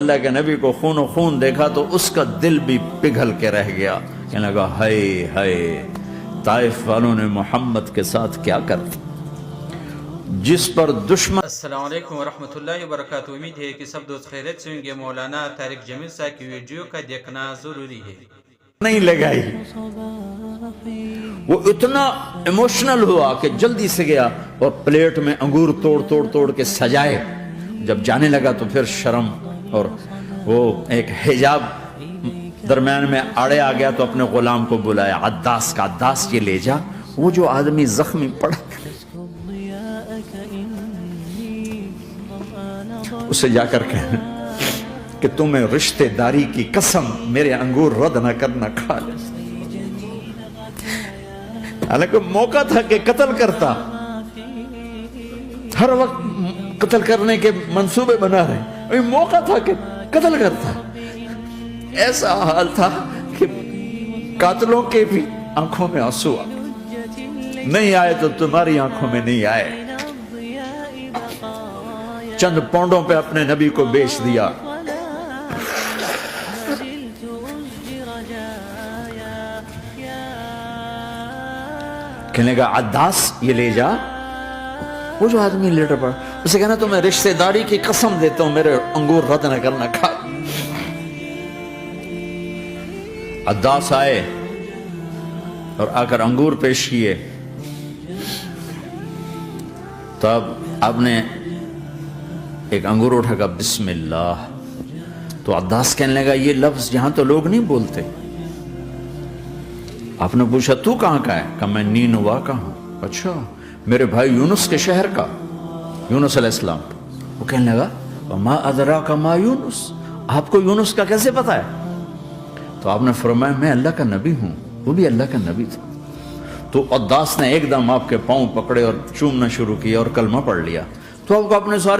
اللہ کے نبی کو خون و خون دیکھا تو اس کا دل بھی پگھل کے رہ گیا، کہنے لگا ہائے ہائے طائف والوں نے محمد کے ساتھ کیا کر جس پر دشمن۔ السلام علیکم ورحمۃ اللہ وبرکاتہ۔ امید ہے کہ سب دوست خیریت سے ہوں گے۔ مولانا طارق جمیل صاحب کی ویڈیو کا دیکھنا ضروری ہے۔ نہیں لگائی، وہ اتنا ایموشنل ہوا کہ جلدی سے گیا اور پلیٹ میں انگور توڑ کے سجائے۔ جب جانے لگا تو پھر شرم اور وہ ایک حجاب درمیان میں آڑے آ گیا تو اپنے غلام کو بلایا، عداس کا، عداس یہ لے جا وہ جو آدمی زخمی پڑا اسے جا کر کہنا کہ تمہیں رشتہ داری کی قسم میرے انگور رد نہ کرنا، کھا لے۔ حالانکہ موقع تھا کہ قتل کرتا، ہر وقت قتل کرنے کے منصوبے بنا رہے، موقع تھا کہ قتل کرتا۔ ایسا حال تھا کہ قاتلوں کے بھی آنکھوں میں آنسو نہیں آئے تو تمہاری آنکھوں میں نہیں آئے۔ چند پونڈوں پہ اپنے نبی کو بیچ دیا۔ کہنے کا عداس یہ لے جا، وہ جو آدمی لیٹر پڑا اسے کہنا تو میں رشتہ داری کی قسم دیتا ہوں میرے انگور رد نہ کرنا، کھا۔ عداس آئے اور آ کر انگور پیش کیے تو اب آپ نے ایک انگور اٹھا کر بسم اللہ، تو عداس کہنے لگا یہ لفظ یہاں تو لوگ نہیں بولتے۔ آپ نے پوچھا تو کہاں کا ہے؟ کہا میں نینوا کا ہوں۔ اچھا، میرے بھائی یونس کے شہر کا، یونس علیہ السلام۔ وہ کہنے لگا وما ادراک ما یونس، آپ کو یونس کا کیسے پتا ہے؟ تو آپ نے فرمایا میں اللہ کا نبی ہوں، وہ بھی اللہ کا نبی تھا۔ تو عداس نے ایک دم آپ کے پاؤں پکڑے اور چومنا شروع کیا اور کلمہ پڑھ لیا۔ تو آپ کو اپنے سارے